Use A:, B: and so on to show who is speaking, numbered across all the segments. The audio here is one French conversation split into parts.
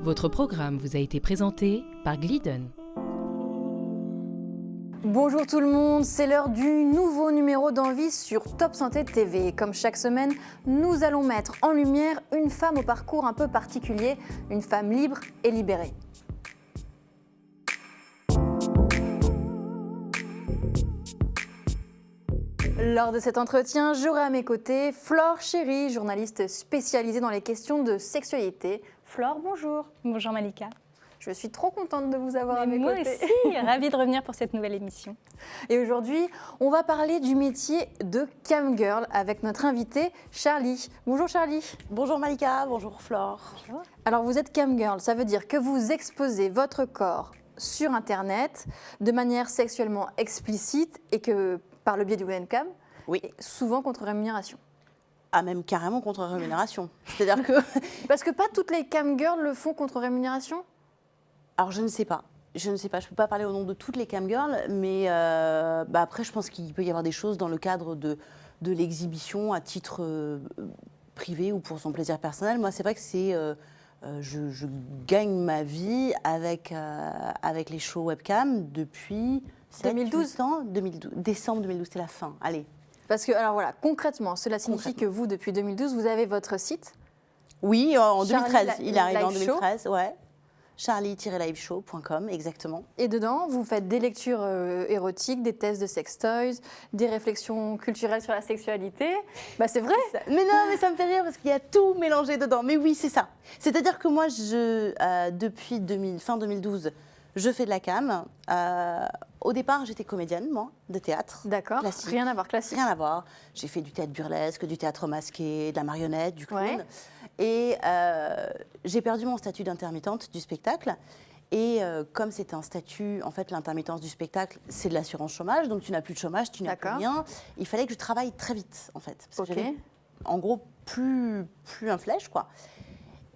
A: Votre programme vous a été présenté par Glidden.
B: Bonjour tout le monde, c'est l'heure du nouveau numéro d'Envie sur Top Santé TV. Comme chaque semaine, nous allons mettre en lumière une femme au parcours un peu particulier, une femme libre et libérée. Lors de cet entretien, j'aurai à mes côtés Flore Chéry, journaliste spécialisée dans les questions de sexualité. Flore, bonjour.
C: Bonjour Malika.
B: Je suis trop contente de vous avoir à mes
C: moi
B: côtés.
C: Moi aussi, ravie de revenir pour cette nouvelle émission.
B: Et aujourd'hui, on va parler du métier de camgirl avec notre invitée Charlie. Bonjour Charlie.
D: Bonjour Malika, bonjour Flore.
C: Bonjour.
B: Alors vous êtes camgirl, ça veut dire que vous exposez votre corps sur Internet de manière sexuellement explicite et que par le biais du webcam,
D: oui.
B: Souvent contre rémunération.
D: Ah, même carrément contre rémunération. C'est-à-dire que...
B: Parce que pas toutes les camgirls le font contre rémunération ?
D: Alors je ne sais pas. Je ne peux pas parler au nom de toutes les camgirls, mais après je pense qu'il peut y avoir des choses dans le cadre de l'exhibition à titre privé ou pour son plaisir personnel. Moi c'est vrai que je gagne ma vie avec les shows webcam depuis
B: 2012
D: ans. 2012. Décembre 2012, c'est la fin. Allez.
B: Parce que, alors voilà, concrètement, cela signifie que vous, depuis 2012, vous avez votre site ?
D: Oui, en 2013. Il est arrivé en
B: Live
D: 2013, ouais. charlie-liveshow.com, exactement.
B: Et dedans, vous faites des lectures érotiques, des tests de sex toys, des réflexions culturelles sur la sexualité. Bah, c'est vrai.
D: Mais non, mais ça me fait rire parce qu'il y a tout mélangé dedans. Mais oui, c'est ça. C'est-à-dire que moi, depuis fin 2012, je fais de la cam. Au départ, j'étais comédienne, moi, de théâtre.
B: D'accord,
D: classique.
B: Rien à voir, classique.
D: Rien à voir. J'ai fait du théâtre burlesque, du théâtre masqué, de la marionnette, du clown.
B: Ouais.
D: Et j'ai perdu mon statut d'intermittente du spectacle. Et comme c'était un statut, en fait, l'intermittence du spectacle, c'est de l'assurance chômage. Donc tu n'as plus de chômage, tu n'as plus rien. Il fallait que je travaille très vite, en fait. Parce que j'avais, en gros, plus un flèche, quoi.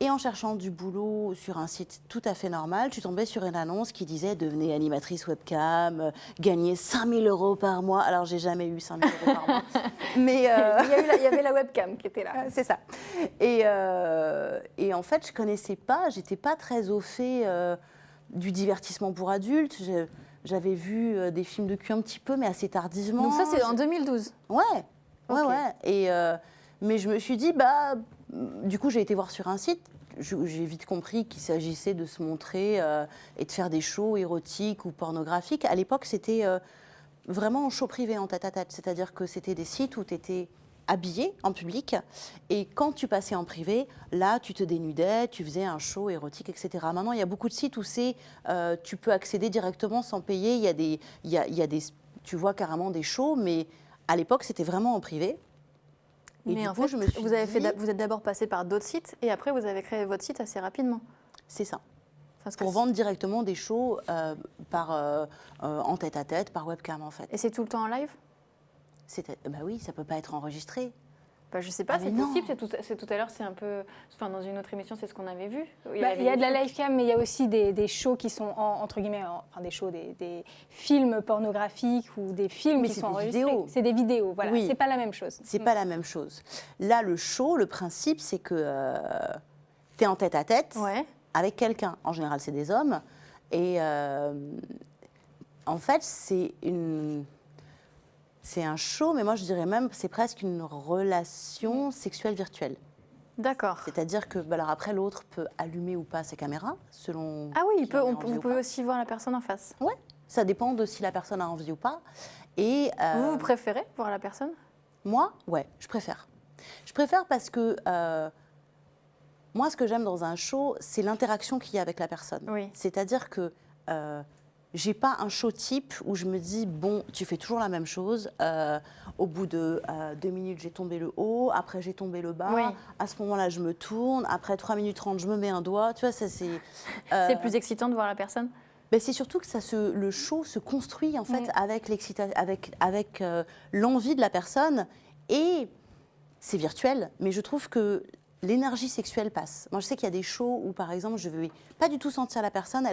D: Et en cherchant du boulot sur un site tout à fait normal, je suis tombée sur une annonce qui disait « Devenez animatrice webcam, gagnez 5 000 € par mois ». Alors, j'ai jamais eu 5 000 € par mois. Mais
B: il y avait la webcam qui était là.
D: C'est ça. Et en fait, je connaissais pas, j'étais pas très au fait du divertissement pour adultes. J'avais vu des films de cul un petit peu, mais assez tardivement.
B: Donc ça, c'est en 2012 ?
D: Ouais,
B: Okay.
D: ouais. Mais je me suis dit, du coup, j'ai été voir sur un site. J'ai vite compris qu'il s'agissait de se montrer et de faire des shows érotiques ou pornographiques. À l'époque, c'était vraiment en show privé, en tête-à-tête. C'est-à-dire que c'était des sites où tu étais habillé en public. Et quand tu passais en privé, là, tu te dénudais, tu faisais un show érotique, etc. Maintenant, il y a beaucoup de sites où tu peux accéder directement sans payer. Il y a des, tu vois carrément des shows, mais à l'époque, c'était vraiment en privé.
B: Et mais en fait, vous êtes d'abord passé par d'autres sites et après, vous avez créé votre site assez rapidement.
D: C'est ça. Pour vendre directement des shows en tête-à-tête, par webcam, en fait.
B: Et c'est tout le temps en live ?
D: Bah oui, ça ne peut pas être enregistré.
B: Bah, je ne sais pas, c'est possible. C'est tout à l'heure, c'est un peu... Enfin, dans une autre émission, c'est ce qu'on avait vu. Il
C: y a de la live cam, mais il y a aussi des shows qui sont, entre guillemets, des shows, des films pornographiques ou des films qui sont enregistrés. C'est des vidéos, voilà. Oui. C'est pas la même chose.
D: C'est pas la même chose. Là, le show, le principe, c'est que tu es en tête-à-tête avec quelqu'un. En général, c'est des hommes. Et en fait, c'est un show, mais moi je dirais même c'est presque une relation sexuelle virtuelle.
B: D'accord.
D: C'est-à-dire que alors après l'autre peut allumer ou pas ses caméras selon.
B: Ah oui, vous pouvez aussi voir la personne en face.
D: Ouais, ça dépend de si la personne a envie ou pas. Et
B: vous préférez voir la personne ?
D: Moi, ouais, je préfère. Je préfère parce que moi ce que j'aime dans un show, c'est l'interaction qu'il y a avec la personne.
B: Oui.
D: C'est-à-dire que j'ai pas un show type où je me dis, bon, tu fais toujours la même chose. Au bout de 2 minutes, j'ai tombé le haut. Après, j'ai tombé le bas. Oui. À ce moment-là, je me tourne. Après 3 minutes 30, je me mets un doigt. Tu vois, ça c'est...
B: C'est plus excitant de voir la personne ?
D: C'est surtout que le show se construit en fait avec l'envie de la personne. Et c'est virtuel, mais je trouve que l'énergie sexuelle passe. Moi, je sais qu'il y a des shows où, par exemple, je ne vais pas du tout sentir la personne.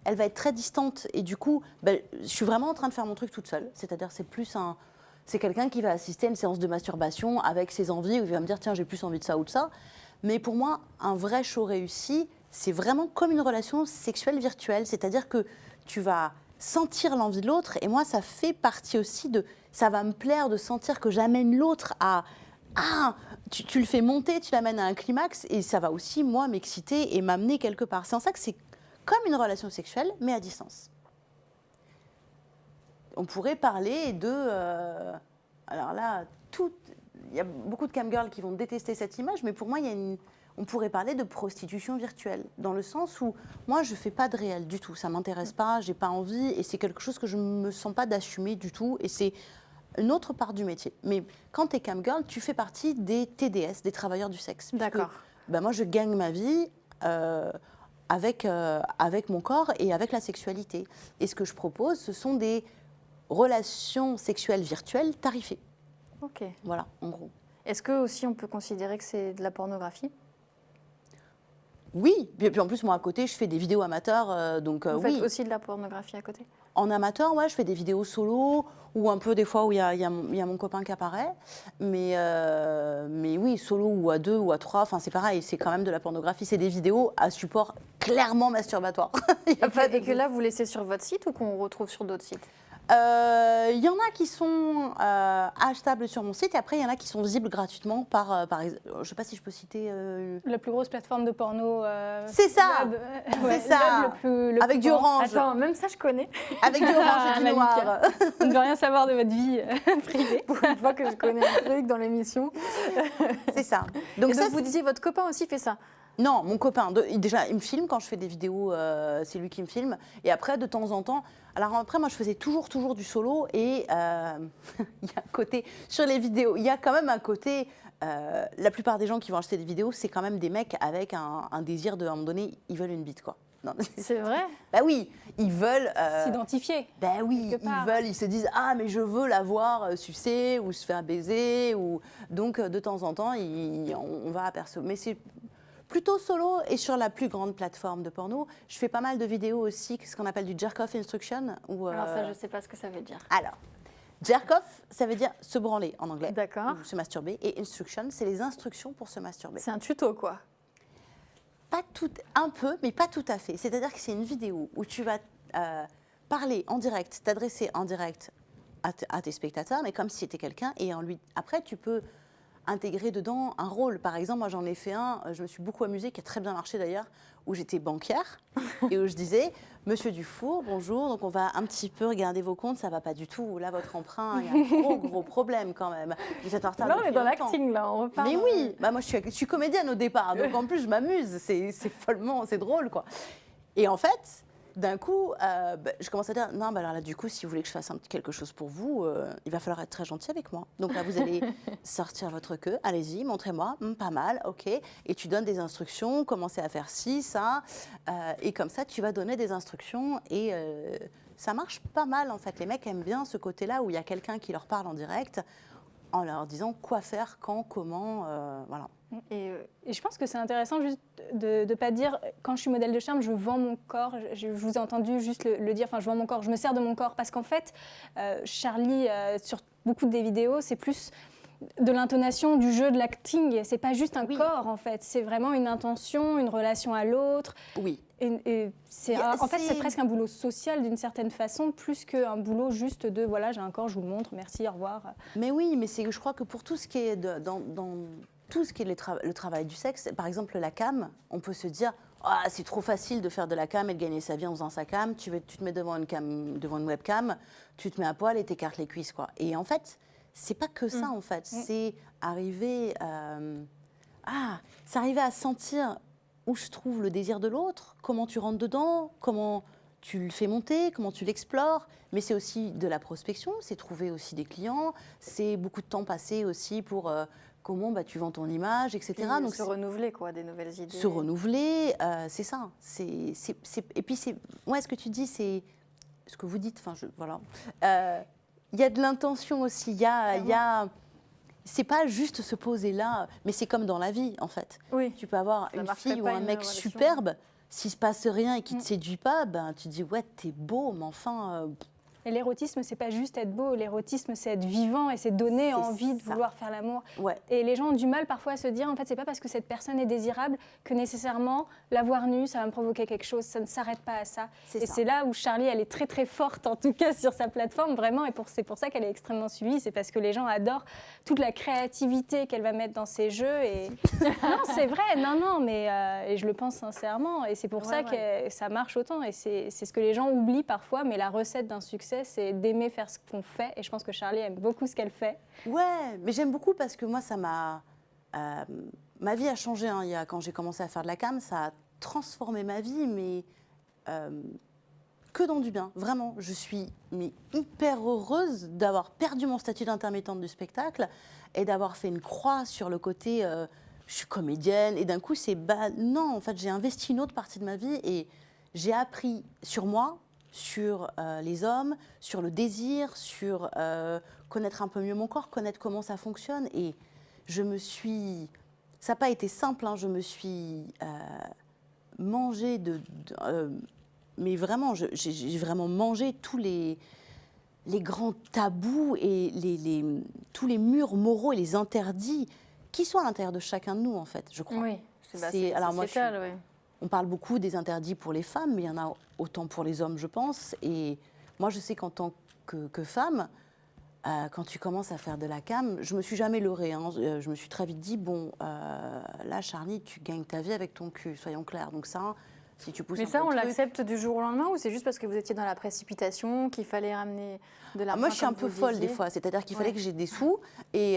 D: Elle va être très distante et du coup, je suis vraiment en train de faire mon truc toute seule. C'est-à-dire, c'est quelqu'un qui va assister à une séance de masturbation avec ses envies, où il va me dire, tiens, j'ai plus envie de ça ou de ça. Mais pour moi, un vrai show réussi, c'est vraiment comme une relation sexuelle virtuelle, c'est-à-dire que tu vas sentir l'envie de l'autre, et moi, ça fait partie aussi de... Ça va me plaire de sentir que j'amène l'autre à... Ah, tu le fais monter, tu l'amènes à un climax, et ça va aussi, moi, m'exciter et m'amener quelque part. C'est en ça que c'est comme une relation sexuelle, mais à distance. On pourrait parler de... alors là, il y a beaucoup de camgirls qui vont détester cette image, mais pour moi, on pourrait parler de prostitution virtuelle, dans le sens où moi, je ne fais pas de réel du tout. Ça ne m'intéresse pas, je n'ai pas envie, et c'est quelque chose que je ne me sens pas d'assumer du tout, et c'est une autre part du métier. Mais quand tu es camgirl, tu fais partie des TDS, des travailleurs du sexe.
B: D'accord.
D: Moi, je gagne ma vie avec mon corps et avec la sexualité. Et ce que je propose, ce sont des relations sexuelles virtuelles tarifées.
B: Ok.
D: Voilà, en gros.
B: Est-ce que aussi on peut considérer que c'est de la pornographie?
D: Oui, et puis en plus, moi, à côté, je fais des vidéos amateurs, donc
B: Vous
D: oui.
B: faites aussi de la pornographie à côté?
D: En amateur, ouais, je fais des vidéos solo, ou un peu des fois où il y a mon copain qui apparaît. Mais oui, solo ou à 2 ou à 3, c'est pareil, c'est quand même de la pornographie. C'est des vidéos à support clairement masturbatoire.
B: Et que là, vous laissez sur votre site ou qu'on retrouve sur d'autres sites?
D: Il y en a qui sont achetables sur mon site, et après il y en a qui sont visibles gratuitement par exemple, je ne sais pas si je peux citer...
C: La plus grosse plateforme de porno.
D: C'est ça,
C: ouais,
D: c'est ça, avec du orange.
B: Attends, même ça je connais.
D: Avec du orange et du noir.
C: On ne veut rien savoir de votre vie privée.
B: Pour une fois que je connais un truc dans l'émission.
D: C'est ça.
B: Donc ça, vous disiez, votre copain aussi fait ça?
D: Non, mon copain, déjà, il me filme quand je fais des vidéos, c'est lui qui me filme. Et après, de temps en temps, alors après, moi, je faisais toujours du solo. Et il y a un côté, sur les vidéos, il y a quand même un côté, la plupart des gens qui vont acheter des vidéos, c'est quand même des mecs avec un désir de, à un moment donné, ils veulent une bite, quoi.
B: C'est vrai?
D: Bah oui, ils veulent...
C: s'identifier.
D: Ben oui, ils se disent, ah, mais je veux la voir sucer ou se faire baiser. Donc, de temps en temps, on va apercevoir. Mais c'est plutôt solo, et sur la plus grande plateforme de porno. Je fais pas mal de vidéos aussi, ce qu'on appelle du jerk-off instruction.
B: Alors ça, je ne sais pas ce que ça veut dire.
D: Alors, jerk-off, ça veut dire se branler en anglais.
B: D'accord.
D: Ou se masturber. Et instruction, c'est les instructions pour se masturber.
B: C'est un tuto, quoi.
D: Pas tout, un peu, mais pas tout à fait. C'est-à-dire que c'est une vidéo où tu vas parler en direct, t'adresser en direct à tes spectateurs, mais comme si c'était quelqu'un, et après, tu peux intégrer dedans un rôle. Par exemple, moi j'en ai fait un, je me suis beaucoup amusée, qui a très bien marché d'ailleurs, où j'étais banquière et où je disais, Monsieur Dufour, bonjour, donc on va un petit peu regarder vos comptes, ça va pas du tout, là votre emprunt, il y a un gros problème quand même. Vous êtes en retard.
B: Là on est dans
D: longtemps.
B: l'acting, là, on repart.
D: Mais oui, moi je suis comédienne au départ, donc en plus je m'amuse, c'est follement, c'est drôle quoi. Et en fait, d'un coup, je commence à dire, non, alors là, du coup, si vous voulez que je fasse quelque chose pour vous, il va falloir être très gentil avec moi. Donc là, vous allez sortir votre queue, allez-y, montrez-moi, pas mal, ok. Et tu donnes des instructions, commencez à faire ci, ça. Et comme ça, tu vas donner des instructions et ça marche pas mal, en fait. Les mecs aiment bien ce côté-là où il y a quelqu'un qui leur parle en direct en leur disant quoi faire, quand, comment, voilà.
C: Et je pense que c'est intéressant juste de ne pas dire, quand je suis modèle de charme, je vends mon corps. Je vous ai entendu juste le dire, enfin, je vends mon corps, je me sers de mon corps. Parce qu'en fait, Charlie, sur beaucoup des vidéos, c'est plus de l'intonation, du jeu, de l'acting. C'est pas juste un corps, en fait. C'est vraiment une intention, une relation à l'autre.
D: Oui.
C: Et en fait, c'est presque un boulot social d'une certaine façon, plus qu'un boulot juste de, voilà, j'ai un corps, je vous le montre, merci, au revoir.
D: Mais oui, mais je crois que pour tout ce qui est dans tout ce qui est le travail du sexe, par exemple la cam, on peut se dire ah, c'est trop facile de faire de la cam et de gagner sa vie en faisant sa cam. Tu te mets devant une webcam, tu te mets à poil et t'écartes les cuisses, quoi. Et en fait, c'est pas que ça, en fait. C'est arriver à sentir où je trouve le désir de l'autre, comment tu rentres dedans, comment tu le fais monter, comment tu l'explores. Mais c'est aussi de la prospection, c'est trouver aussi des clients, c'est beaucoup de temps passé aussi pour comment tu vends ton image, etc.
B: Donc se renouveler, quoi, des nouvelles idées.
D: Se renouveler, c'est ça. Et puis, ce que tu dis, c'est ce que vous dites. Voilà. Il y a de l'intention aussi. C'est pas juste se poser là, mais c'est comme dans la vie, en fait.
B: Oui.
D: Tu peux avoir une fille ou un mec superbe, s'il se passe rien et qui te séduit pas, tu te dis ouais, t'es beau, mais enfin,
C: Et l'érotisme, c'est pas juste être beau, l'érotisme, c'est être vivant et c'est donner
D: C'est
C: envie de
D: ça.
C: vouloir faire l'amour.
D: Ouais.
C: Et les gens ont du mal parfois à se dire, en fait, c'est pas parce que cette personne est désirable que nécessairement la voir nue, ça va me provoquer quelque chose. Ça ne s'arrête pas à ça.
D: C'est
C: Et
D: ça.
C: c'est là où Charlie, elle est très très forte, en tout cas sur sa plateforme, vraiment. Et c'est pour ça qu'elle est extrêmement suivie. C'est parce que les gens adorent toute la créativité qu'elle va mettre dans ses jeux. Et non, c'est vrai, non, mais et je le pense sincèrement. Et c'est pour ça que ça marche autant. Et c'est ce que les gens oublient parfois. Mais la recette d'un succès, c'est d'aimer faire ce qu'on fait. Et je pense que Charlie aime beaucoup ce qu'elle fait.
D: Ouais, mais j'aime beaucoup parce que moi, ça m'a... ma vie a changé. Hein. Quand j'ai commencé à faire de la cam, ça a transformé ma vie, mais que dans du bien. Vraiment, je suis hyper heureuse d'avoir perdu mon statut d'intermittente du spectacle et d'avoir fait une croix sur le côté je suis comédienne. Et d'un coup, non, en fait, j'ai investi une autre partie de ma vie et j'ai appris sur moi, sur les hommes, sur le désir, sur connaître un peu mieux mon corps, connaître comment ça fonctionne. Et je me suis... Ça n'a pas été simple, hein, je me suis mangée mais vraiment, j'ai vraiment mangé tous les grands tabous et tous les murs moraux et les interdits qui sont à l'intérieur de chacun de nous, en fait, je crois.
B: Oui, c'est
D: alors moi,
B: sociétal, oui.
D: On parle beaucoup des interdits pour les femmes, mais il y en a autant pour les hommes, je pense. Et moi, je sais qu'en tant que femme, quand tu commences à faire de la cam, je me suis jamais leurrée. Hein. Je me suis très vite dit, bon, là, Charlie, tu gagnes ta vie avec ton cul, soyons clairs. Donc ça, si tu pousses
B: Mais
D: un
B: ça,
D: peu
B: on
D: le truc-
B: l'accepte du jour au lendemain ou c'est juste parce que vous étiez dans la précipitation, qu'il fallait ramener de l'argent?
D: Moi, je suis un
B: comme
D: peu
B: vous le
D: folle des
B: disiez?
D: fois. C'est-à-dire qu'il fallait
B: Ouais.
D: que j'ai des sous. Et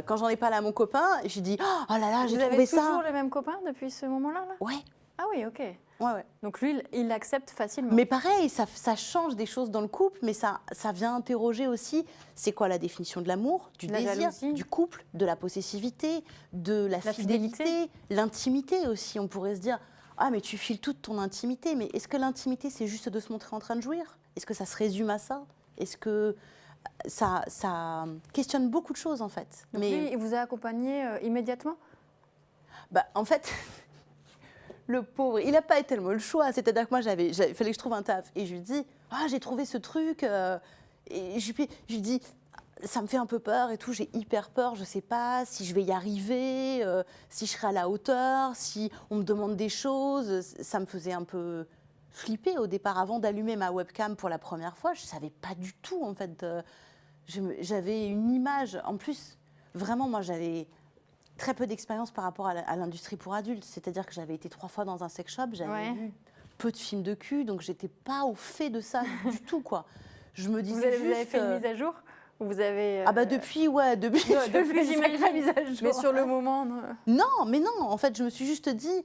D: quand j'en ai parlé à mon copain, j'ai dit, oh là là, j'ai
B: Vous
D: trouvé
B: avez
D: ça.
B: toujours les mêmes copains depuis ce moment-là là?
D: Ouais,
B: Ah oui, ok.
D: ouais.
B: Donc lui, il l'accepte facilement.
D: Mais pareil, ça change des choses dans le couple, mais ça vient interroger aussi, c'est quoi la définition de l'amour, du
B: La
D: désir,
B: jalousie.
D: du couple, de la possessivité, de la
B: fidélité.
D: fidélité, l'intimité aussi. On pourrait se dire, ah mais tu files toute ton intimité, mais est-ce que l'intimité c'est juste de se montrer en train de jouir? Est-ce que ça se résume à ça? Est-ce que ça questionne beaucoup de choses en fait?
B: Donc lui, il vous a accompagné immédiatement?
D: En fait, le pauvre, il n'a pas tellement le choix. C'est-à-dire que moi, il fallait que je trouve un taf. Et je lui dis, ah, j'ai trouvé ce truc. Et je lui dis, ça me fait un peu peur et tout. J'ai hyper peur. Je ne sais pas si je vais y arriver, si je serai à la hauteur, si on me demande des choses. Ça me faisait un peu flipper au départ. Avant d'allumer ma webcam pour la première fois, je ne savais pas du tout, en fait. J'avais une image. En plus, vraiment, moi, j'avais très peu d'expérience par rapport à l'industrie pour adultes. C'est-à-dire que j'avais été 3 fois dans un sex shop, j'avais vu peu de films de cul, donc j'étais pas au fait de ça du tout, quoi. Je me disais
B: Vous avez
D: juste...
B: fait une mise à jour? Vous avez,
D: depuis,
B: depuis, j'imagine.
D: la mise à jour.
B: Mais sur le moment, non.
D: Non, en fait, je me suis juste dit...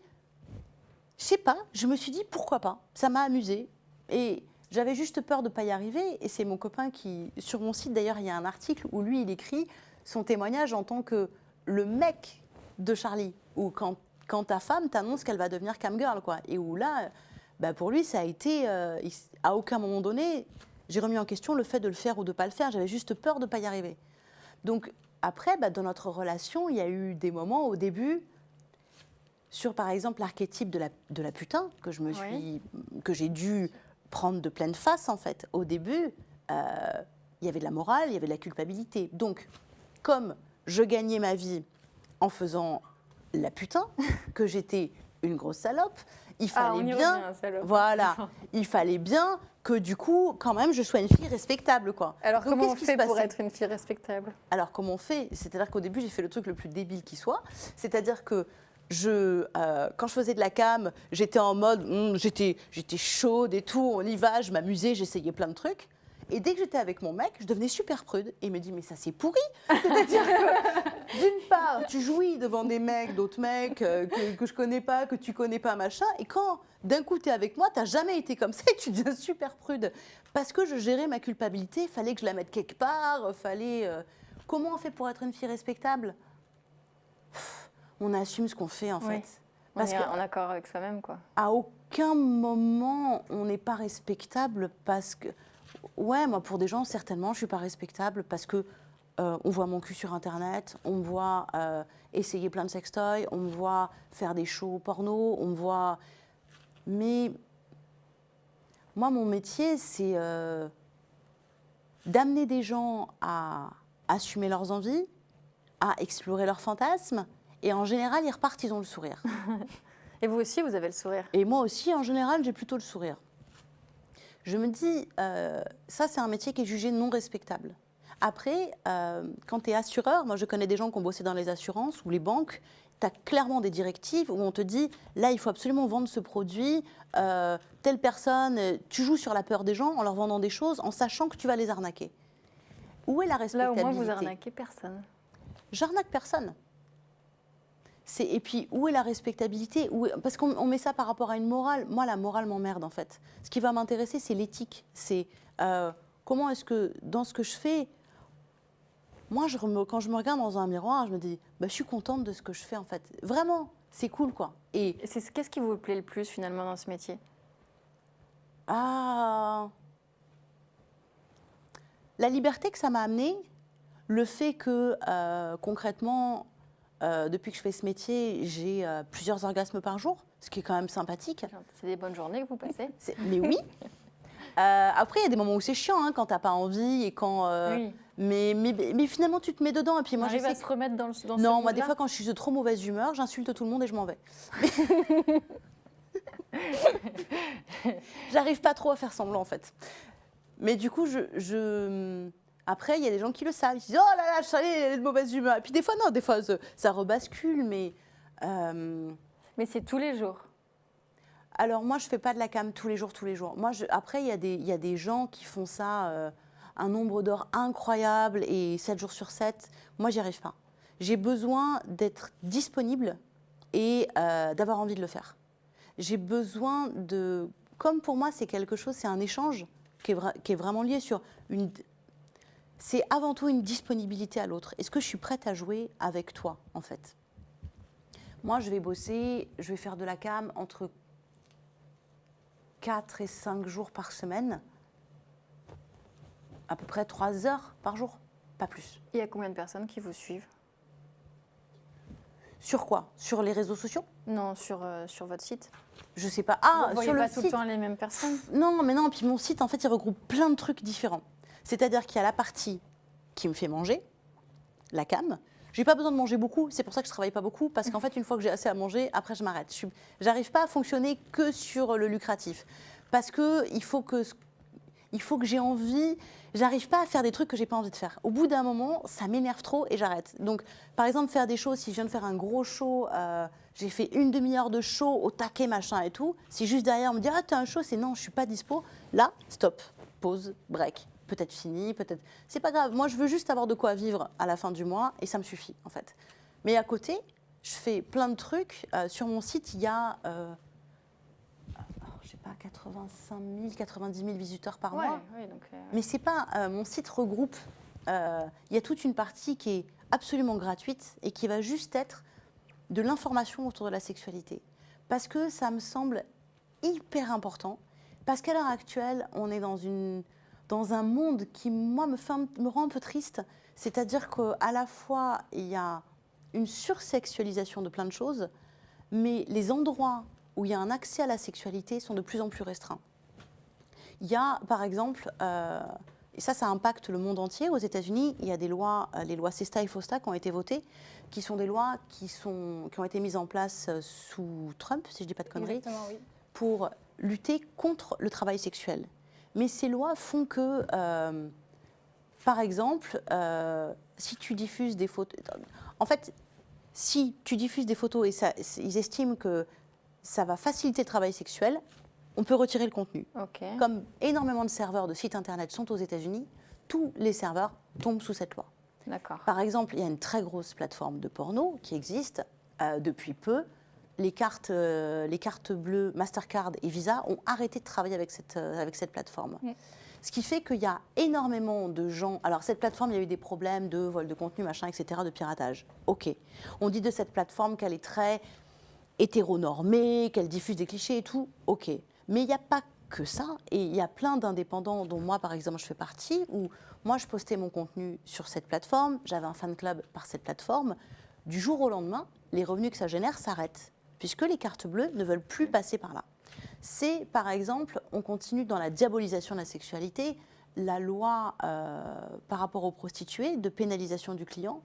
D: Je sais pas, je me suis dit pourquoi pas. Ça m'a amusée. Et j'avais juste peur de ne pas y arriver. Et c'est mon copain qui... Sur mon site, d'ailleurs, il y a un article où lui, il écrit son témoignage en tant que le mec de Charlie, ou quand ta femme t'annonce qu'elle va devenir camgirl, quoi. Et où là, pour lui, ça a été... à aucun moment donné, j'ai remis en question le fait de le faire ou de ne pas le faire. J'avais juste peur de ne pas y arriver. Donc après, dans notre relation, il y a eu des moments au début, sur par exemple l'archétype de la putain, que j'ai dû prendre de pleine face, en fait. Au début, il y avait de la morale, il y avait de la culpabilité. Donc, comme je gagnais ma vie en faisant la putain, que j'étais une grosse salope, il fallait bien, voilà, il fallait bien que du coup, quand même, je sois une fille respectable, quoi.
B: Alors
D: Donc,
B: comment on
D: qu'est-ce qui
B: fait
D: se
B: pour
D: passait
B: être une fille respectable?
D: Alors comment on fait? C'est-à-dire qu'au début, j'ai fait le truc le plus débile qui soit, c'est-à-dire que quand je faisais de la cam, j'étais en mode, j'étais chaude et tout, on y va, je m'amusais, j'essayais plein de trucs. Et dès que j'étais avec mon mec, je devenais super prude. Et il me dit, mais ça c'est pourri. C'est-à-dire que, d'une part, tu jouis devant des mecs, d'autres mecs que je connais pas, que tu connais pas, machin. Et quand d'un coup tu es avec moi, tu n'as jamais été comme ça et tu deviens super prude. Parce que je gérais ma culpabilité, il fallait que je la mette quelque part, Comment on fait pour être une fille respectable? On assume ce qu'on fait, en fait.
B: Parce qu'on est en accord avec soi-même, quoi.
D: À aucun moment, on n'est pas respectable parce que... Ouais, moi, pour des gens, certainement, je ne suis pas respectable parce que on voit mon cul sur Internet, on me voit essayer plein de sextoys, on me voit faire des shows porno, on me voit... Mais moi, mon métier, c'est d'amener des gens à assumer leurs envies, à explorer leurs fantasmes. Et en général, ils repartent, ils ont le sourire.
B: Et vous aussi, vous avez le sourire.
D: Et moi aussi, en général, j'ai plutôt le sourire. Je me dis, ça, c'est un métier qui est jugé non respectable. Après, quand tu es assureur, moi, je connais des gens qui ont bossé dans les assurances ou les banques, tu as clairement des directives où on te dit, là, il faut absolument vendre ce produit, telle personne, tu joues sur la peur des gens en leur vendant des choses en sachant que tu vas les arnaquer. Où est la
B: Là,
D: respectabilité?
B: au moins, vous arnaquez personne.
D: J'arnaque personne. Et puis, où est la respectabilité? Parce qu'on met ça par rapport à une morale. Moi, la morale m'emmerde, en fait. Ce qui va m'intéresser, c'est l'éthique. C'est comment est-ce que, dans ce que je fais, moi, quand je me regarde dans un miroir, je me dis, bah, je suis contente de ce que je fais, en fait. Vraiment, c'est cool, quoi. Et
B: Qu'est-ce qui vous plaît le plus, finalement, dans ce métier?
D: la liberté que ça m'a amenée, le fait que, concrètement, depuis que je fais ce métier, j'ai plusieurs orgasmes par jour, ce qui est quand même sympathique.
B: C'est des bonnes journées que vous passez?
D: Mais oui. Après, il y a des moments où c'est chiant, hein, quand tu n'as pas envie et quand.
B: Oui.
D: Mais finalement, tu te mets dedans. Et puis moi,
B: On arrive
D: je sais
B: à se remettre dans ce
D: non, moi,
B: mood-là?
D: des fois, quand je suis de trop mauvaise humeur, j'insulte tout le monde et je m'en vais. J'arrive pas trop à faire semblant, en fait. Mais du coup, après, il y a des gens qui le savent. Ils se disent, oh là là, Charlie, elle est de mauvaise humeur. Et puis des fois, non, des fois, ça rebascule. Mais
B: c'est tous les jours.
D: alors, moi, je ne fais pas de la cam tous les jours, tous les jours. Moi, après, il y a des gens qui font ça un nombre d'heures incroyable et 7 jours sur 7. Moi, j'y arrive pas. J'ai besoin d'être disponible et d'avoir envie de le faire. J'ai besoin de... Comme pour moi, c'est quelque chose, c'est un échange qui est vraiment lié sur une... C'est avant tout une disponibilité à l'autre. Est-ce que je suis prête à jouer avec toi, en fait? Moi, je vais bosser, je vais faire de la cam entre 4 et 5 jours par semaine, à peu près 3 heures par jour, pas plus.
B: Il y a combien de personnes qui vous suivent?
D: Sur quoi? Sur les réseaux sociaux?
B: Non, sur votre site.
D: Je sais pas.
B: Vous voyez
D: sur
B: pas
D: le
B: tout
D: site.
B: le temps les mêmes personnes?
D: Non, mais non, puis mon site, en fait, il regroupe plein de trucs différents. C'est-à-dire qu'il y a la partie qui me fait manger, la cam. J'ai pas besoin de manger beaucoup, c'est pour ça que je travaille pas beaucoup, parce qu'en fait, une fois que j'ai assez à manger, après, je m'arrête. J'arrive pas à fonctionner que sur le lucratif. Parce qu'il faut que j'ai envie. J'arrive pas à faire des trucs que j'ai pas envie de faire. Au bout d'un moment, ça m'énerve trop et j'arrête. Donc, par exemple, faire des shows, si je viens de faire un gros show, j'ai fait une demi-heure de show au taquet, machin et tout. Si juste derrière, on me dit, ah, t'as un show, c'est non, je suis pas dispo. Là, stop, pause, break. Peut-être fini, peut-être. C'est pas grave. Moi, je veux juste avoir de quoi vivre à la fin du mois et ça me suffit, en fait. Mais à côté, je fais plein de trucs. Sur mon site, il y a, je sais pas, 85 000, 90 000 visiteurs par mois.
B: Ouais, donc,
D: Mais c'est pas. Mon site regroupe. Il y a toute une partie qui est absolument gratuite et qui va juste être de l'information autour de la sexualité. Parce que ça me semble hyper important. Parce qu'à l'heure actuelle, on est dans un monde qui, moi, me rend un peu triste. C'est-à-dire qu'à la fois, il y a une sursexualisation de plein de choses, mais les endroits où il y a un accès à la sexualité sont de plus en plus restreints. Il y a, par exemple, et ça impacte le monde entier, aux États-Unis, il y a des lois, les lois SESTA et FOSTA qui ont été votées, qui sont des lois qui ont été mises en place sous Trump, si je ne dis pas de conneries,
C: Exactement, oui.
D: pour lutter contre le travail sexuel. Mais ces lois font que, par exemple, si tu diffuses des photos... En fait, si tu diffuses des photos et ils estiment que ça va faciliter le travail sexuel, on peut retirer le contenu.
B: Okay.
D: Comme énormément de serveurs de sites internet sont aux États-Unis, tous les serveurs tombent sous cette loi.
B: D'accord.
D: Par exemple, il y a une très grosse plateforme de porno qui existe depuis peu. Les cartes bleues, Mastercard et Visa ont arrêté de travailler avec cette plateforme. Mm. Ce qui fait qu'il y a énormément de gens... Alors, cette plateforme, il y a eu des problèmes de vol de contenu, machin, etc., de piratage. OK. On dit de cette plateforme qu'elle est très hétéronormée, qu'elle diffuse des clichés et tout. OK. Mais il n'y a pas que ça. Et il y a plein d'indépendants, dont moi, par exemple, je fais partie, où moi, je postais mon contenu sur cette plateforme, j'avais un fan club par cette plateforme. Du jour au lendemain, les revenus que ça génère s'arrêtent, puisque les cartes bleues ne veulent plus passer par là. C'est, par exemple, on continue dans la diabolisation de la sexualité. la loi par rapport aux prostituées de pénalisation du client,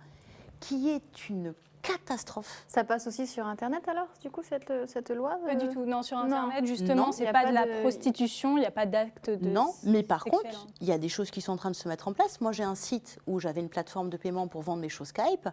D: qui est une catastrophe.
B: Ça passe aussi sur Internet alors, du coup, cette loi
C: Pas du tout. Non, sur Internet,
B: Non.
C: justement,
B: Non,
C: c'est
B: y a
C: pas
B: pas
C: de la
B: de-
C: prostitution, il n'y a pas d'acte de.
D: Non, mais par
C: sexuel,
D: contre,
C: hein.
D: il y a des choses qui sont en train de se mettre en place. Moi, j'ai un site où j'avais une plateforme de paiement pour vendre mes choses Skype.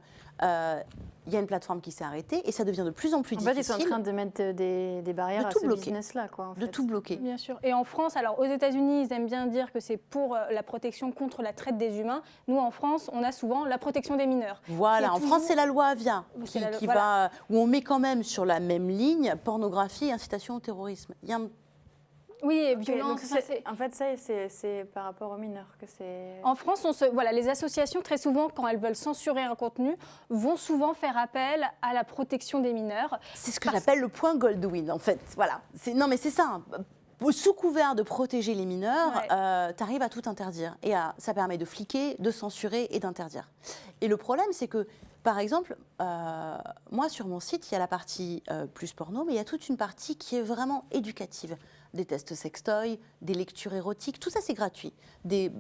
D: Il y a une plateforme qui s'est arrêtée et ça devient de plus en plus
B: En fait, ils
D: difficile
B: sont en train de mettre des barrières
D: de
B: à
D: tout
B: ce
D: bloquer.
B: business-là, quoi. En
D: de
B: fait.
D: tout bloquer.
C: Bien sûr. Et en France, alors aux États-Unis, ils aiment bien dire que c'est pour la protection contre la traite des humains. Nous, en France, on a souvent la protection des mineurs.
D: Voilà,
C: Qui est
D: en France,
C: toujours-
D: c'est la loi Avia
C: C'est la loi-
D: qui
C: voilà.
D: où on met quand même sur la même ligne pornographie et incitation au terrorisme. Il y a un-
C: Oui, et
B: Ok,
C: violence.
B: donc
C: ça,
B: c'est- en fait, ça, c'est par rapport aux mineurs que c'est...
C: En France, voilà, les associations, très souvent, quand elles veulent censurer un contenu, vont souvent faire appel à la protection des mineurs.
D: C'est ce que j'appelle le point Goldwyn, en fait. Voilà. Non, mais c'est ça. Sous couvert de protéger les mineurs,
C: Ouais.
D: tu arrives à tout interdire. Et ça permet de fliquer, de censurer et d'interdire. Et le problème, c'est que, par exemple, moi, sur mon site, il y a la partie plus porno, mais il y a toute une partie qui est vraiment éducative. Des tests sextoy, des lectures érotiques, tout ça, c'est gratuit. Des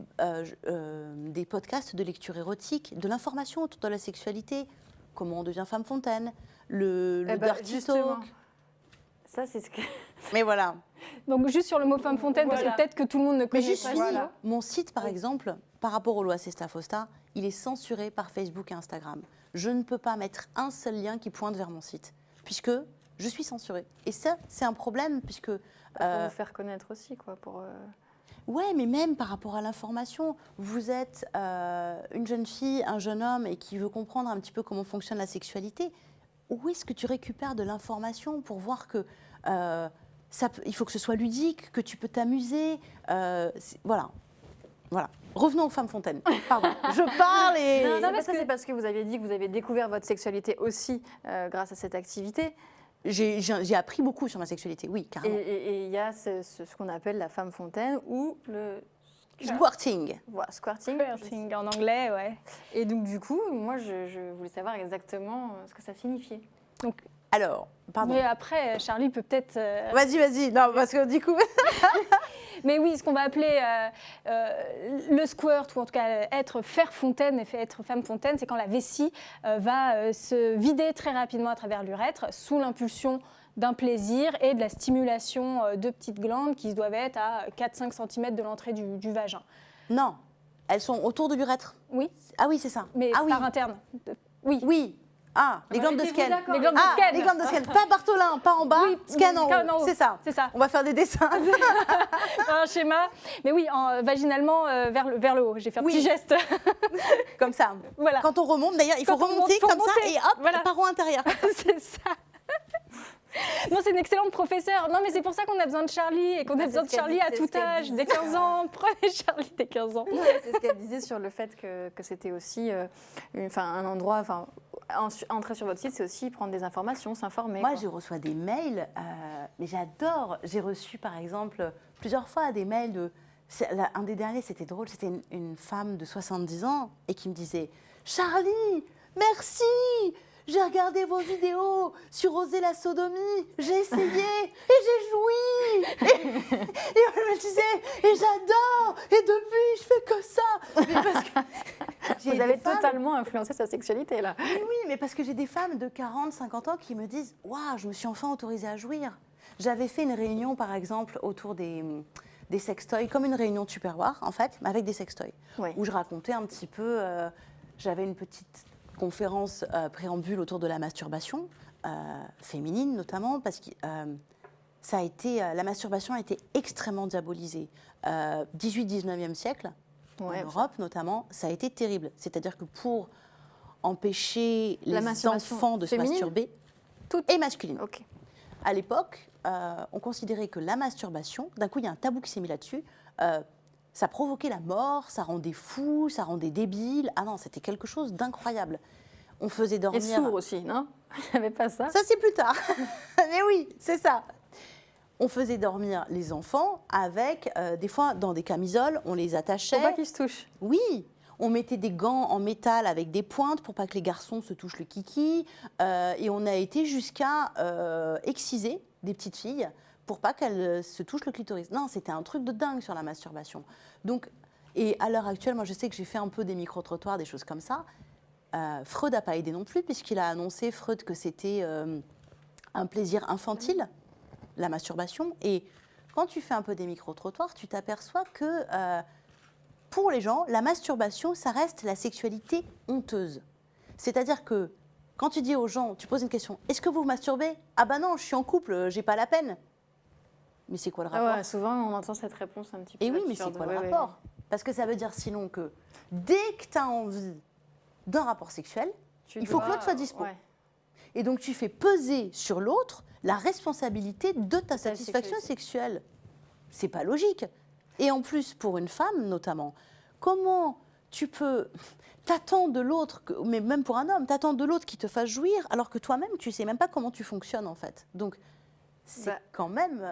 D: podcasts de lecture érotique, de l'information autour de la sexualité, comment on devient femme fontaine, le
B: Eh ben,
D: dirty
B: justement,
D: talk.
B: ça, c'est ce que...
D: Mais voilà.
C: Donc, juste sur le mot femme fontaine, parce
B: Voilà.
C: que peut-être que tout le monde ne
D: Mais
C: connaît
D: juste
C: pas
D: fini,
C: ça.
D: mon site, par exemple, par rapport aux lois Sesta-Fosta, il est censuré par Facebook et Instagram. Je ne peux pas mettre un seul lien qui pointe vers mon site, puisque je suis censurée. Et ça, c'est un problème, puisque...
B: Pour vous faire connaître aussi, quoi.
D: Ouais, mais même par rapport à l'information, vous êtes une jeune fille, un jeune homme, et qui veut comprendre un petit peu comment fonctionne la sexualité. Où est-ce que tu récupères de l'information pour voir que il faut que ce soit ludique, que tu peux t'amuser voilà. Voilà. Revenons aux femmes fontaines. Pardon. Je parle et...
B: Non, mais
C: parce
B: ça,
C: que-
B: c'est parce que vous aviez dit que vous avez découvert votre sexualité aussi grâce à cette activité.
D: J'ai appris beaucoup sur ma sexualité, oui, carrément.
B: Et il y a ce qu'on appelle la femme fontaine ou le
D: Squirting.
B: voilà, squirting.
C: Squirting en anglais, ouais.
B: Et donc, du coup, moi, je voulais savoir exactement ce que ça signifiait.
C: Donc,
D: Alors, pardon.
C: mais après, Charlie peut peut-être.
D: Vas-y. Non, parce que du coup...
C: Mais oui, ce qu'on va appeler le squirt, ou en tout cas faire fontaine et être femme fontaine, c'est quand la vessie va se vider très rapidement à travers l'urètre sous l'impulsion d'un plaisir et de la stimulation de petites glandes qui doivent être à 4-5 cm de l'entrée du vagin.
D: Non, elles sont autour de l'urètre.
C: Oui,
D: Ah oui, c'est ça.
C: mais
D: ah oui.
C: par interne. Oui.
D: Oui. Ah, les glandes de
B: mettez-vous
D: Skene.
B: d'accord.
C: Les glandes de
D: Ah,
C: Skene.
D: les glandes de Skene. Pas Bartholin, pas en bas,
C: Oui,
D: Skene en
C: Skene en
D: haut.
C: haut.
D: C'est ça.
C: C'est ça.
D: On va faire des dessins.
C: Un schéma. Mais oui, vaginalement vers le haut. J'ai fait un
D: Oui.
C: petit geste.
D: Comme ça.
C: Voilà.
D: Quand on remonte, d'ailleurs, il faut
C: Quand on
D: remonter
C: remonte, faut
D: comme ça
C: remonter.
D: et hop,
C: Voilà.
D: par intérieur.
C: C'est ça. Non, c'est une excellente professeure. Non, mais c'est pour ça qu'on a besoin de Charlie et qu'on a
B: c'est
C: besoin
B: ce
C: de
B: qu'elle
C: Charlie
B: dit,
C: à
B: c'est ce
C: tout
B: qu'elle
C: âge,
B: dit.
C: dès 15 ans. Prenez Charlie dès 15 ans.
B: C'est ce qu'elle disait sur le fait que c'était aussi un endroit. Entrer sur votre site, c'est aussi prendre des informations, s'informer.
D: Moi,
B: quoi.
D: je reçois des mails, mais j'adore. J'ai reçu, par exemple, plusieurs fois des mails de... Un des derniers, c'était drôle, c'était une femme de 70 ans et qui me disait « Charlie, merci, j'ai regardé vos vidéos sur Oser la sodomie, j'ai essayé et j'ai joui. Et elle me disait, et j'adore, et depuis, je fais que ça. Mais parce que
B: Vous avez totalement influencé sa sexualité, là.
D: oui, mais parce que j'ai des femmes de 40, 50 ans qui me disent « Waouh, je me suis enfin autorisée à jouir ». J'avais fait une réunion, par exemple, autour des sextoys, comme une réunion Tupperware, en fait, mais avec des sextoys,
B: Ouais.
D: où je racontais un petit peu... J'avais une petite conférence préambule autour de la masturbation, féminine notamment, parce que la masturbation a été extrêmement diabolisée. 18-19e siècle,
B: Ouais,
D: en Europe notamment, ça a été terrible. C'est-à-dire que pour empêcher
B: La
D: les
B: masturbation
D: enfants de se
B: féminine
D: masturber,
B: Toute-
D: et masculine.
B: Ok.
D: À l'époque, on considérait que la masturbation, d'un coup il y a un tabou qui s'est mis là-dessus, ça provoquait la mort, ça rendait fou, ça rendait débile. Ah non, c'était quelque chose d'incroyable. On faisait
B: Et
D: dormir...
B: sourd aussi, non Il n'y avait pas ça.
D: Ça, c'est plus tard. Mais oui, c'est ça. On faisait dormir les enfants avec, des fois, dans des camisoles, on les attachait.
B: Faut pas qu'ils se touchent.
D: Oui, on mettait des gants en métal avec des pointes pour pas que les garçons se touchent le kiki. Et on a été jusqu'à exciser des petites filles pour pas qu'elles se touchent le clitoris. Non, c'était un truc de dingue sur la masturbation. Donc, Et à l'heure actuelle, moi je sais que j'ai fait un peu des micro-trottoirs, des choses comme ça. Freud n'a pas aidé non plus, puisqu'il a annoncé, Freud, que c'était un plaisir infantile, la masturbation. Et quand tu fais un peu des micro-trottoirs, tu t'aperçois que pour les gens, la masturbation, ça reste la sexualité honteuse. C'est-à-dire que quand tu dis aux gens, tu poses une question, est-ce que vous vous masturbez? Ah bah non, je suis en couple, j'ai pas la peine. Mais c'est quoi le rapport?
B: Ouais, souvent, on entend cette réponse un petit peu.
D: Et oui, mais c'est quoi le rapport? Parce que ça veut dire sinon que dès que tu as envie d'un rapport sexuel, il faut que l'autre soit dispo.
B: Ouais.
D: Et donc tu fais peser sur l'autre la responsabilité de ta satisfaction sexuelle. C'est pas logique. Et en plus, pour une femme notamment, comment tu peux t'attendre de l'autre, mais même pour un homme, t'attendre de l'autre qui te fasse jouir, alors que toi-même, tu sais même pas comment tu fonctionnes en fait. Donc c'est quand même...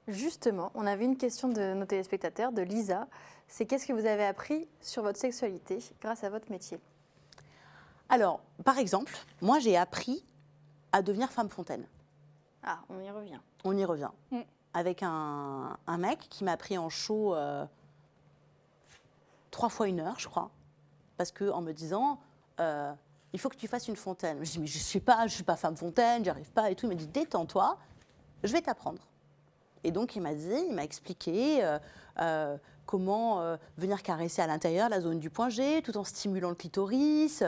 B: Justement, on avait une question de nos téléspectateurs, de Lisa. C'est qu'est-ce que vous avez appris sur votre sexualité grâce à votre métier?
D: Alors, par exemple, moi j'ai appris à devenir femme fontaine.
B: Ah, on y revient.
D: On y revient. Avec un mec qui m'a pris en show 3 fois 1 heure, je crois. Parce qu'en me disant, il faut que tu fasses une fontaine. Je dis, mais je ne suis pas femme fontaine, j'y arrive pas et tout. Il m'a dit, détends-toi, je vais t'apprendre. Et donc, il m'a expliqué comment venir caresser à l'intérieur la zone du point G, tout en stimulant le clitoris.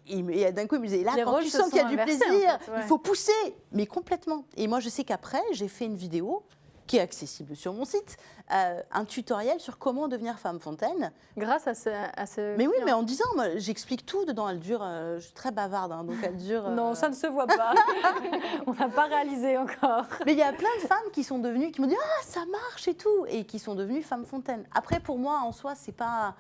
D: Et d'un coup, il me disait, là, quand tu sens qu'il y a du plaisir, il faut pousser, mais complètement. Et moi, je sais qu'après, j'ai fait une vidéo qui est accessible sur mon site, un tutoriel sur comment devenir femme fontaine.
B: Grâce à ce
D: Mais oui, mais en disant, moi, j'explique tout dedans. Elle dure, je suis très bavarde, hein, donc elle dure...
B: Non, ça ne se voit pas. On n'a pas réalisé encore.
D: Mais il y a plein de femmes qui sont devenues, qui me disent « Ah, ça marche et tout !» et qui sont devenues femmes fontaine. Après, pour moi, en soi, c'est pas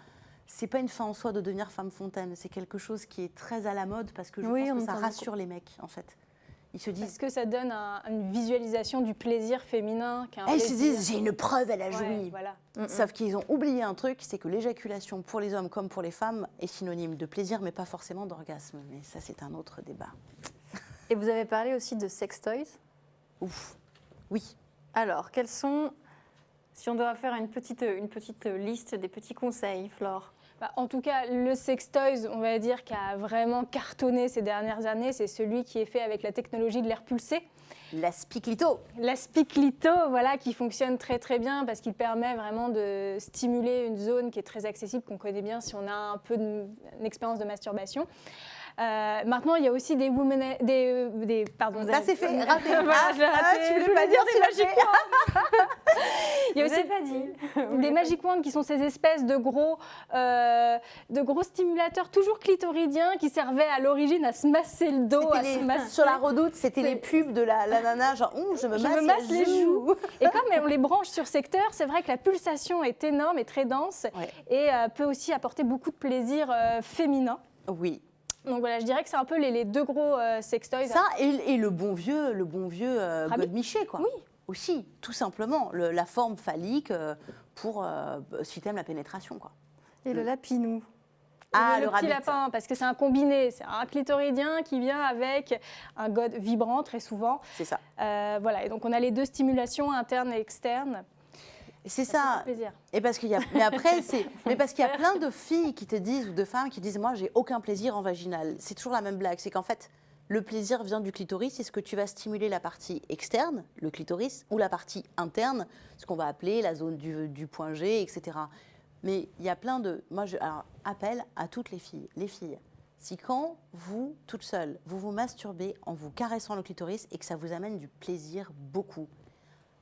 D: une fin en soi de devenir femme fontaine. C'est quelque chose qui est très à la mode parce que je pense que ça rassure les mecs, en fait. Ils se disent...
C: Est-ce que ça donne une visualisation du plaisir féminin
D: Ils se disent, j'ai une preuve, elle a joui.
C: Voilà.
D: Sauf qu'ils ont oublié un truc, c'est que l'éjaculation pour les hommes comme pour les femmes est synonyme de plaisir, mais pas forcément d'orgasme. Mais ça, c'est un autre débat.
B: Et vous avez parlé aussi de sex toys.
D: Ouf. Oui.
B: Alors, quels sont, si on doit faire une petite liste des petits conseils, Flore?
C: En tout cas, le sextoys, on va dire, qui a vraiment cartonné ces dernières années, c'est celui qui est fait avec la technologie de l'air pulsé.
D: L'aspiclito.
C: L'aspiclito, voilà, qui fonctionne très très bien parce qu'il permet vraiment de stimuler une zone qui est très accessible, qu'on connaît bien si on a un peu une expérience de masturbation. Maintenant, il y a aussi des pardon.
D: Ça c'est fait, raté.
C: Voilà, je l'ai raté.
D: Tu voulais pas dire
C: des magic wands. Il y a aussi
B: pas dit.
C: des magic wands qui sont ces espèces de gros stimulateurs toujours clitoridiens qui servaient à l'origine à se masser le dos, à se masser.
D: Sur la Redoute, c'était les pubs de la nana, genre je me masse
C: les joues. Et comme on les branche sur secteur, c'est vrai que la pulsation est énorme et très dense et peut aussi apporter beaucoup de plaisir féminin.
D: Oui.
C: Donc voilà, je dirais que c'est un peu les deux gros sextoys.
D: Ça et le bon vieux godemiché, quoi.
C: Oui.
D: Aussi, tout simplement, la forme phallique pour si t'aimes la pénétration, quoi.
B: Et le lapinou.
C: Le petit lapin, parce que c'est un combiné. C'est un clitoridien qui vient avec un god vibrant, très souvent.
D: C'est ça.
C: Voilà, et donc on a les deux stimulations, interne et externe.
D: C'est ça. Et parce qu'il y a, parce qu'il y a plein de filles qui te disent, ou de femmes qui disent, moi, j'ai aucun plaisir en vaginal. C'est toujours la même blague. C'est qu'en fait, le plaisir vient du clitoris. Est-ce que tu vas stimuler la partie externe, le clitoris, ou la partie interne, ce qu'on va appeler la zone du point G, etc. Mais il y a plein de... Moi, alors, appel à toutes les filles. Les filles, si quand vous, toutes seules, vous vous masturbez en vous caressant le clitoris et que ça vous amène du plaisir beaucoup,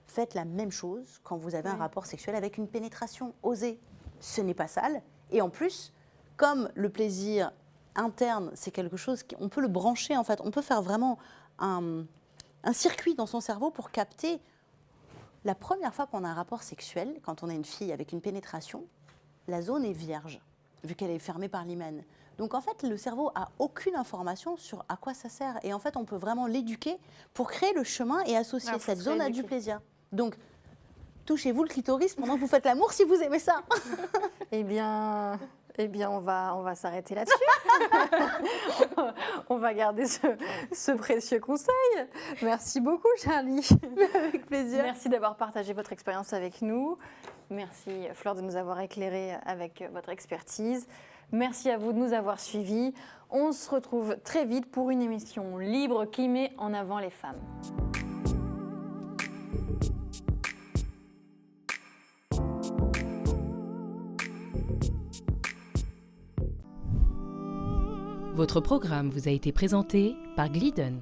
D: faites la même chose quand vous avez un rapport sexuel avec une pénétration. Osez. Ce n'est pas sale. Et en plus, comme le plaisir interne, c'est quelque chose qu'on peut le brancher, en fait. On peut faire vraiment un circuit dans son cerveau pour capter la première fois qu'on a un rapport sexuel, quand on a une fille avec une pénétration, la zone est vierge, vu qu'elle est fermée par l'hymen. Donc en fait, le cerveau a aucune information sur à quoi ça sert. Et en fait, on peut vraiment l'éduquer pour créer le chemin et associer cette zone à du plaisir. Donc, touchez-vous le clitoris pendant que vous faites l'amour si vous aimez ça.
B: Eh bien, Eh bien, on va s'arrêter là-dessus. On va garder ce précieux conseil. Merci beaucoup, Charlie.
D: Avec plaisir.
B: Merci d'avoir partagé votre expérience avec nous. Merci, Fleur, de nous avoir éclairés avec votre expertise. Merci à vous de nous avoir suivis. On se retrouve très vite pour une émission libre qui met en avant les femmes.
A: Votre programme vous a été présenté par Glidden.